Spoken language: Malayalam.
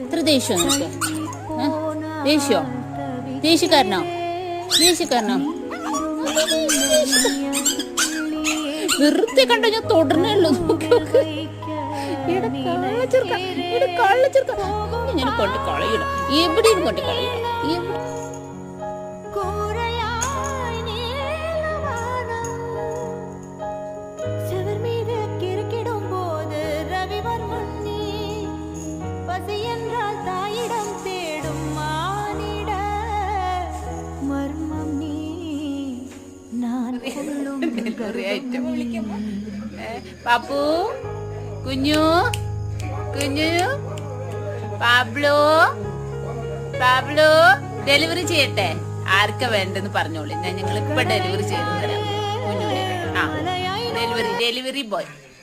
ഇത്ര ദേഷ്യോ നിനക്ക്? ദേഷ്യോ? ദേഷ്യക്കാരനോ? ദേഷ്യക്കാരനോ? വെറുതെ കണ്ടോ ഞാൻ തുടരണേ ഉള്ളൂ. ഞാൻ കൊണ്ട് കളയിടാം, എവിടെയും കൊണ്ട് കളയിടാം. പാപ്പു, കുഞ്ഞു, കുഞ്ഞു, പാബ്ലോ, പാബ്ലോ, ഡെലിവറി ചെയ്യട്ടെ? ആർക്കാ വേണ്ടെന്ന് പറഞ്ഞോളൂ, ഞാൻ ഞങ്ങൾ ഇപ്പൊ ഡെലിവറി ചെയ്തു തരാം കുഞ്ഞുവിനെ. ആ, ഡെലിവറി ബോയ്.